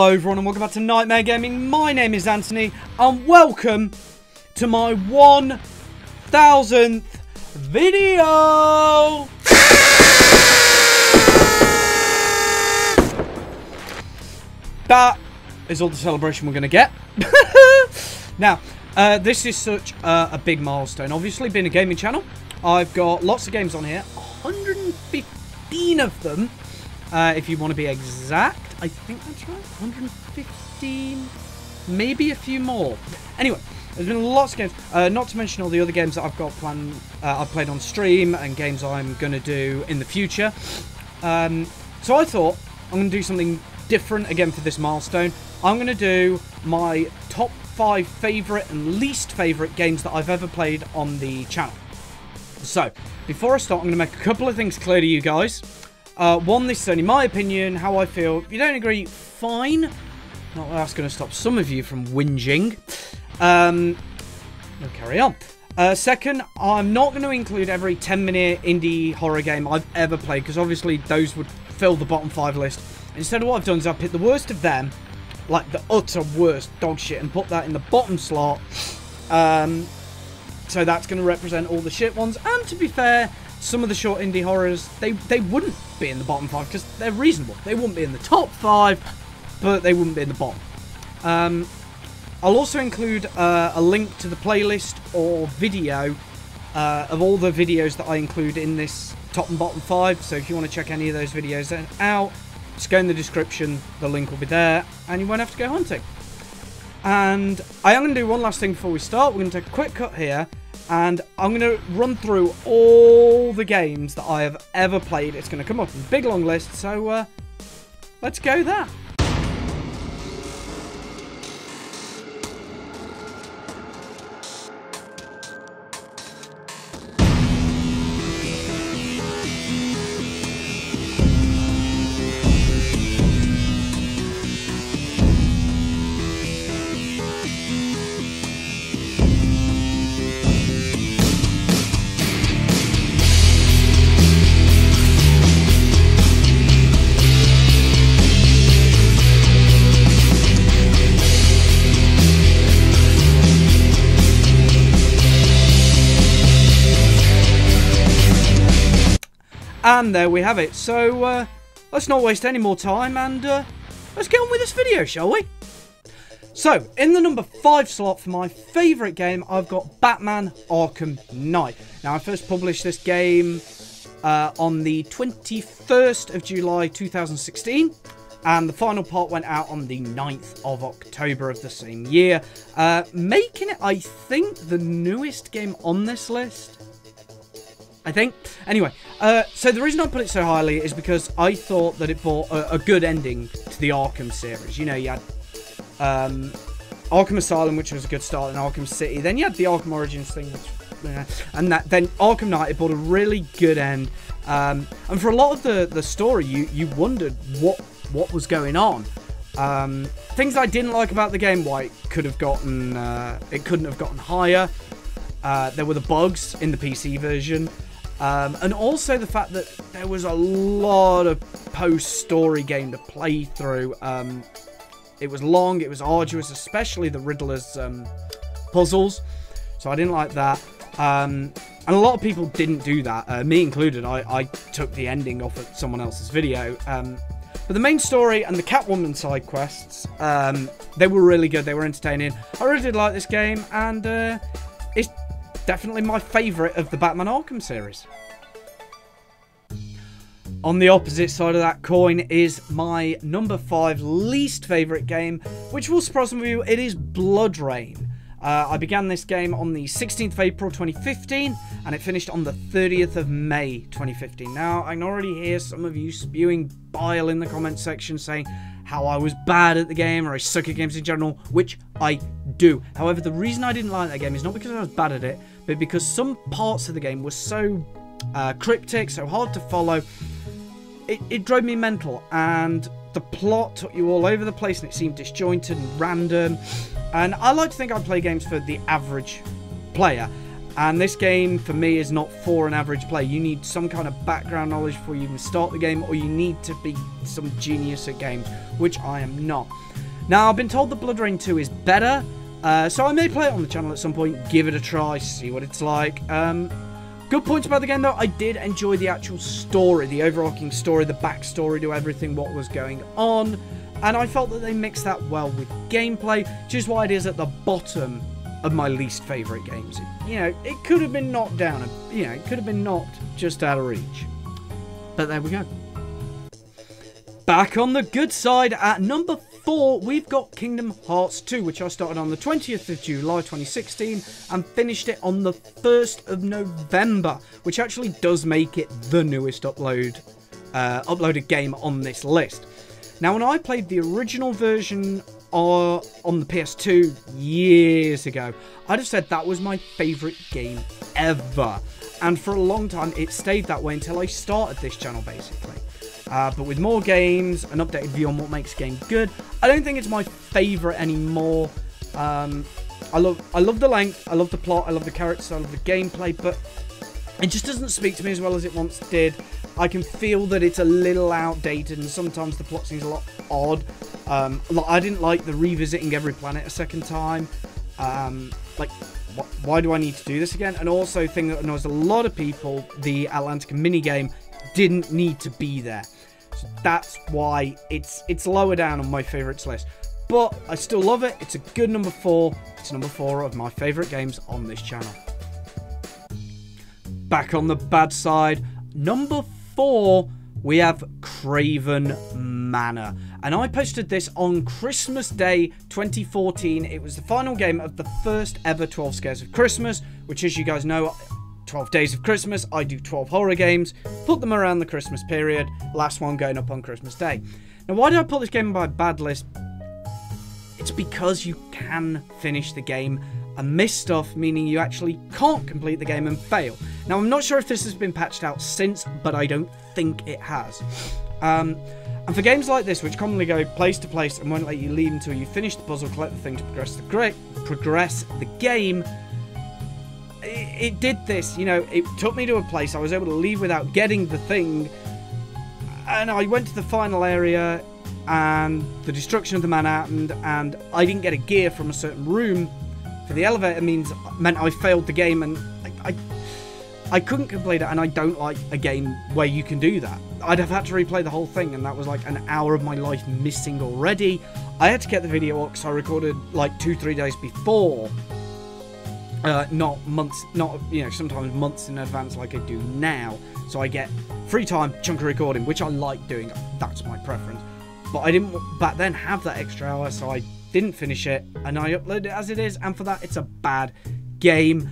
Hello everyone and welcome back to Nightmare Gaming. My name is Anthony and welcome to my 1000th video! That is all the celebration we're going to get. Now, this is such a big milestone. Obviously, being a gaming channel, I've got lots of games on here. 115 of them, if you want to be exact. I think that's right. 115, maybe a few more. Anyway, there's been lots of games. Not to mention all the other games that I've got planned. I've played on stream and games I'm going to do in the future. So I thought I'm going to do something different again for this milestone. I'm going to do my top 5 favourite and least favourite games that I've ever played on the channel. So, before I start, I'm going to make a couple of things clear to you guys. One, this is only my opinion, how I feel. If you don't agree, fine. Not that that's going to stop some of you from whinging. We'll carry on. Second, I'm not going to include every 10-minute indie horror game I've ever played, because obviously those would fill the bottom 5 list. Instead, what I've done is I've picked the worst of them, like the utter worst dog shit, and put that in the bottom slot. So that's going to represent all the shit ones. And to be fair, some of the short indie horrors, they wouldn't be in the bottom 5 because they're reasonable. They wouldn't be in the top 5, but they wouldn't be in the bottom. I'll also include a link to the playlist or video of all the videos that I include in this top and bottom 5. So if you want to check any of those videos out, just go in the description, the link will be there, and you won't have to go hunting. And I am going to do one last thing before we start. We're going to take a quick cut here, and I'm going to run through all the games that I have ever played. It's going to come up in a big long list, so let's go there. And there we have it. So, let's not waste any more time and let's get on with this video, shall we? So, in the number 5 slot for my favourite game, I've got Batman Arkham Knight. Now, I first published this game on the 21st of July 2016. And the final part went out on the 9th of October of the same year. Making it, I think, the newest game on this list. I think. Anyway, so the reason I put it so highly is because I thought that it brought a good ending to the Arkham series. You know, you had Arkham Asylum, which was a good start, and Arkham City. Then you had the Arkham Origins thing, which, and then Arkham Knight, it brought a really good end. And for a lot of the story, you wondered what was going on. Things I didn't like about the game, why it could have gotten, it couldn't have gotten higher. There were the bugs in the PC version. And also the fact that there was a lot of post-story game to play through. It was long, it was arduous, especially the Riddler's puzzles. So I didn't like that. And a lot of people didn't do that, me included. I took the ending off of someone else's video. But the main story and the Catwoman side quests, they were really good, they were entertaining. I really did like this game, and it's definitely my favourite of the Batman Arkham series. On the opposite side of that coin is my number 5 least favourite game, which will surprise some of you. It is BloodRayne. I began this game on the 16th of April 2015, and it finished on the 30th of May 2015. Now, I can already hear some of you spewing bile in the comment section saying how I was bad at the game, or I suck at games in general, which I do. However, the reason I didn't like that game is not because I was bad at it, but because some parts of the game were so cryptic, so hard to follow. It drove me mental, and the plot took you all over the place, and it seemed disjointed and random. And I like to think I play games for the average player, And this game, for me, is not for an average player. You need some kind of background knowledge before you can start the game, or you need to be some genius at games, which I am not. Now, I've been told that Blood Rain 2 is better, so I may play it on the channel at some point, give it a try, see what it's like. Good points about the game, though. I did enjoy the actual story, the overarching story, the backstory to everything, what was going on. And I felt that they mixed that well with gameplay, which is why it is at the bottom of my least favourite games. It could have been knocked down, it could have been knocked just out of reach. But there we go. Back on the good side, at number 4, we've got Kingdom Hearts 2, which I started on the 20th of July 2016 and finished it on the 1st of November, which actually does make it the newest uploaded game on this list. Now, when I played the original version on the PS2 years ago, I'd have said that was my favourite game ever. And for a long time, it stayed that way until I started this channel, basically. But with more games, an updated view on what makes a game good, I don't think it's my favourite anymore. I love the length, I love the plot, I love the characters, I love the gameplay, but it just doesn't speak to me as well as it once did. I can feel that it's a little outdated, and sometimes the plot seems a lot odd. I didn't like the revisiting every planet a second time. Why do I need to do this again? And also, thing that annoys a lot of people, the Atlantica minigame didn't need to be there. So that's why it's lower down on my favourites list. But I still love it. It's a good number 4. It's number 4 of my favourite games on this channel. Back on the bad side, number 4, we have Craven Manor. And I posted this on Christmas Day 2014. It was the final game of the first ever 12 Scares of Christmas, which, as you guys know, 12 days of Christmas, I do 12 horror games, put them around the Christmas period, last one going up on Christmas Day. Now, why did I put this game on my bad list? It's because you can finish the game and miss stuff, meaning you actually can't complete the game and fail. Now, I'm not sure if this has been patched out since, but I don't think it has. And for games like this, which commonly go place to place and won't let you leave until you finish the puzzle, collect the thing to progress the game, it did this. It took me to a place I was able to leave without getting the thing, and I went to the final area, and the destruction of the man happened, and I didn't get a gear from a certain room for the elevator meant I failed the game, and I couldn't complete it, and I don't like a game where you can do that. I'd have had to replay the whole thing, and that was like an hour of my life missing already. I had to get the video up because I recorded like 2-3 days before. Not months, sometimes months in advance like I do now. So I get free time, chunk of recording, which I like doing. That's my preference. But I didn't back then have that extra hour, so I didn't finish it, and I uploaded it as it is, and for that, it's a bad game.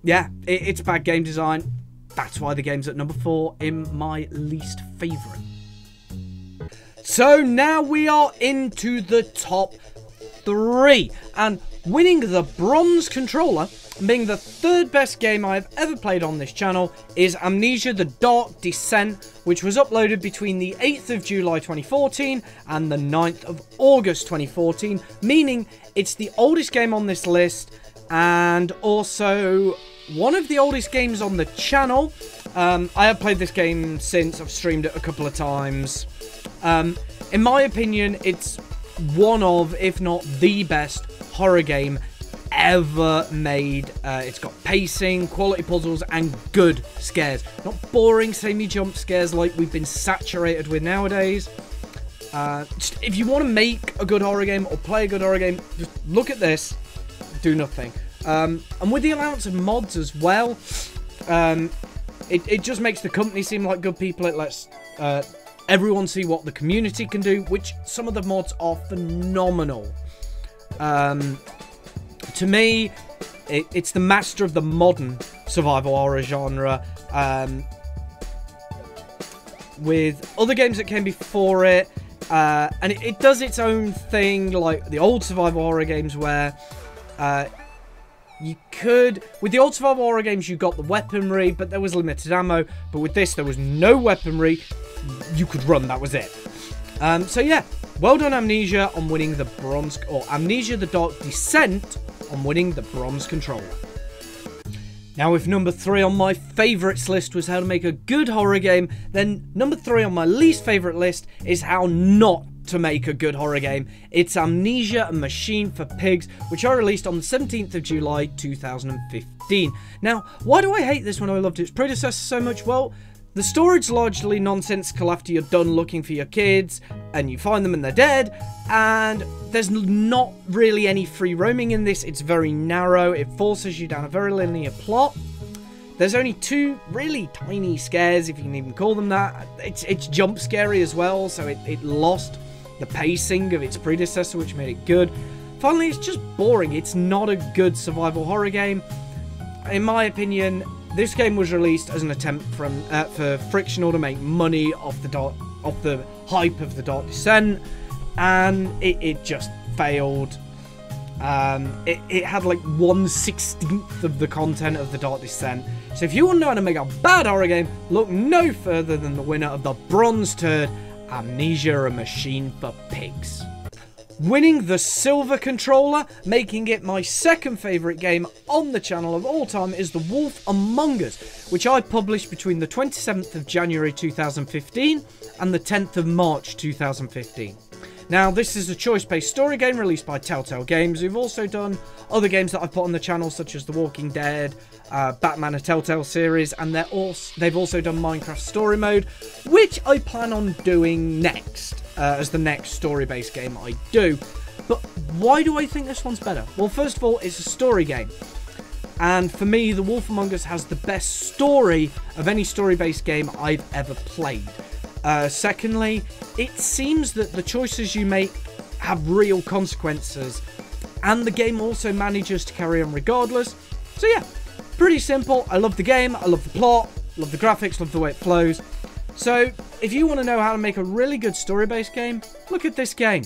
Yeah, it's bad game design. That's why the game's at number 4 in my least favourite. So now we are into the top 3, and winning the bronze controller and being the 3rd best game I have ever played on this channel is Amnesia: The Dark Descent, which was uploaded between the 8th of July 2014 and the 9th of August 2014, meaning it's the oldest game on this list and also one of the oldest games on the channel. I have played this game since, I've streamed it a couple of times. In my opinion, it's one of, if not the best horror game ever made. It's got pacing, quality puzzles, and good scares. Not boring, samey jump scares like we've been saturated with nowadays. If you want to make a good horror game or play a good horror game, just look at this, do nothing. And with the allowance of mods as well, it just makes the company seem like good people. It lets everyone see what the community can do, which some of the mods are phenomenal. To me, it's the master of the modern survival horror genre. With other games that came before it, and it does its own thing, like the old survival horror games where you could... With the old survival horror games, you got the weaponry, but there was limited ammo. But with this, there was no weaponry. You could run, that was it. So yeah, well done Amnesia on winning the bronze... Or Amnesia: The Dark Descent on winning the bronze controller. Now, if number 3 on my favourites list was how to make a good horror game, then number 3 on my least favourite list is how not to make a good horror game. It's Amnesia: A Machine for Pigs, which I released on the 17th of July 2015. Now, why do I hate this when I loved its predecessor so much? Well, the story's largely nonsensical after you're done looking for your kids, and you find them and they're dead, and there's not really any free roaming in this. It's very narrow, it forces you down a very linear plot. There's only 2 really tiny scares, if you can even call them that. It's jump scary as well, so it lost the pacing of its predecessor, which made it good. Finally, it's just boring. It's not a good survival horror game. In my opinion, this game was released as an attempt for Frictional to make money off the hype of the Dark Descent, and it just failed. It had like 1/16 of the content of the Dark Descent. So if you want to know how to make a bad horror game, look no further than the winner of the bronze turd, Amnesia: A Machine for Pigs. Winning the silver controller, making it my second favourite game on the channel of all time, is The Wolf Among Us, which I published between the 27th of January 2015 and the 10th of March 2015. Now, this is a choice-based story game released by Telltale Games, who've also done other games that I've put on the channel, such as The Walking Dead, Batman: A Telltale series, and they've also done Minecraft Story Mode, which I plan on doing next, as the next story-based game I do. But why do I think this one's better? Well, first of all, it's a story game. And for me, The Wolf Among Us has the best story of any story-based game I've ever played. Secondly, it seems that the choices you make have real consequences, and the game also manages to carry on regardless. So yeah, pretty simple. I love the game, I love the plot, love the graphics, love the way it flows. So if you want to know how to make a really good story-based game, look at this game.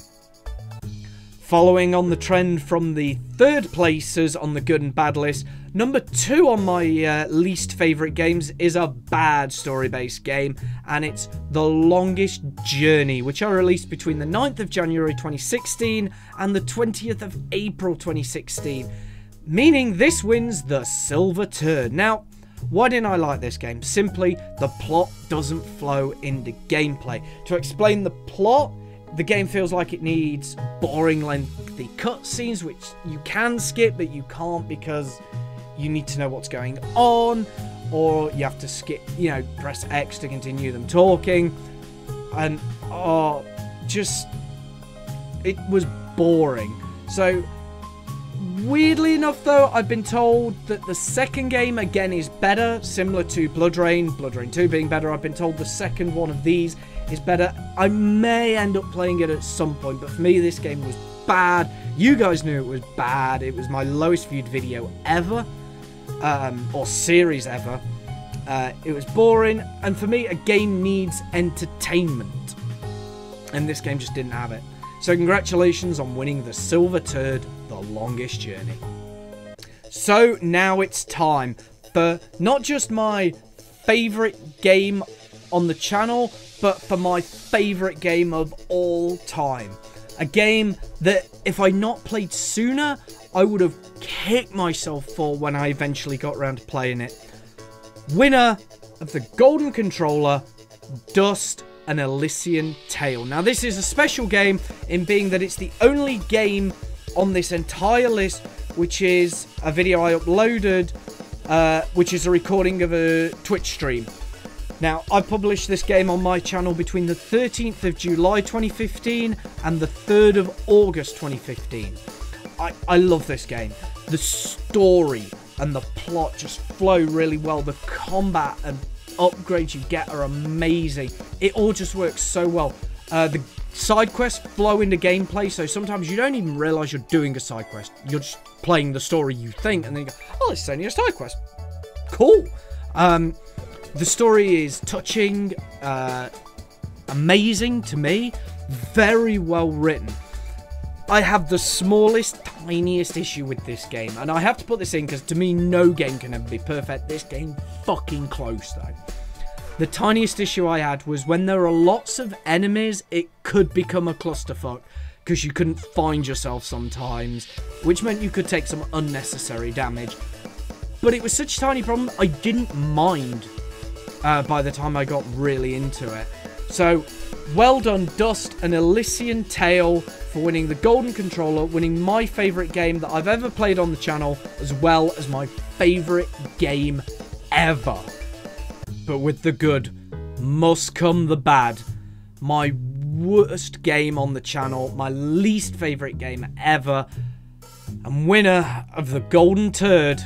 Following on the trend from the third places on the good and bad list, number 2 on my least favourite games is a bad story-based game, and it's The Longest Journey, which I released between the 9th of January 2016 and the 20th of April 2016, meaning this wins the silver turd. Now, why didn't I like this game? Simply, the plot doesn't flow into gameplay. To explain the plot, the game feels like it needs boring, lengthy cutscenes, which you can skip, but you can't because you need to know what's going on, or you have to skip, press X to continue them talking, and it was boring. So, weirdly enough though, I've been told that the second game again is better, similar to Blood Rain 2 being better. I've been told the second one of these is better. I may end up playing it at some point, but for me this game was bad. You guys knew it was bad. It was my lowest viewed video ever, or series ever. It was boring, and for me a game needs entertainment, and this game just didn't have it. So congratulations on winning the silver turd, The Longest Journey. So now it's time for not just my favourite game on the channel, but for my favourite game of all time. A game that if I'd not played sooner, I would have kicked myself for when I eventually got around to playing it. Winner of the Golden Controller, Dust: An Elysian Tale. Now this is a special game in being that it's the only game on this entire list which is a video I uploaded, which is a recording of a Twitch stream. Now, I published this game on my channel between the 13th of July 2015 and the 3rd of August 2015. I love this game. The story and the plot just flow really well. The combat and upgrades you get are amazing. It all just works so well. The side quests flow into gameplay, so sometimes you don't even realise you're doing a side quest. You're just playing the story you think, and then you go, oh, it's only a side quest. Cool. The story is touching, amazing to me, very well written. I have the smallest, tiniest issue with this game, and I have to put this in because to me no game can ever be perfect. This game fucking close though. The tiniest issue I had was when there are lots of enemies, it could become a clusterfuck. because you couldn't find yourself sometimes, which meant you could take some unnecessary damage. But it was such a tiny problem, I didn't mind by the time I got really into it. So, well done, Dust and Elysian Tale, for winning the Golden Controller, winning my favourite game that I've ever played on the channel, as well as my favourite game ever. But with the good must come the bad. My worst game on the channel, my least favourite game ever, and winner of the Golden Turd,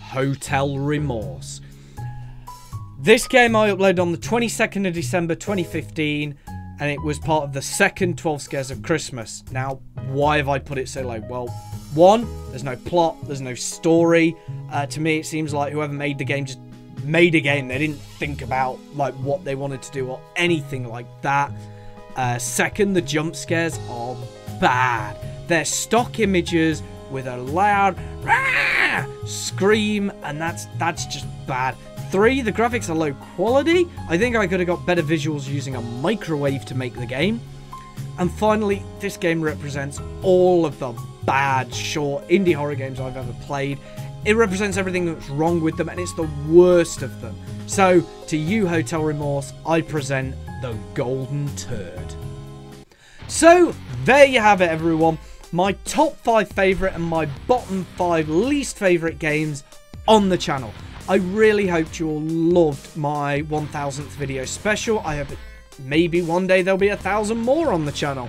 Hotel Remorse. This game I uploaded on the 22nd of December 2015, and it was part of the second 12 Scares of Christmas. Now, why have I put it so low? Well, one, there's no plot, there's no story. To me, it seems like whoever made the game just made a game. They didn't think about like what they wanted to do or anything like that. Second, the jump scares are bad. They're stock images with a loud Rah! Scream, and that's just bad. 3, the graphics are low quality. I think I could have got better visuals using a microwave to make the game. And finally, this game represents all of the bad, short indie horror games I've ever played. It represents everything that's wrong with them, and it's the worst of them. So, to you, Hotel Remorse, I present the Golden Turd. So, there you have it, everyone. My top 5 favourite and my bottom 5 least favourite games on the channel. I really hope you all loved my 1000th video special. I hope maybe one day there'll be 1,000 more on the channel.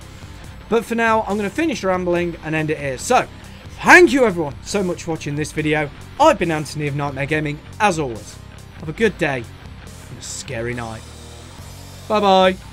But for now, I'm going to finish rambling and end it here. So, thank you everyone so much for watching this video. I've been Anthony of Nightmare Gaming, as always. Have a good day and a scary night. Bye bye.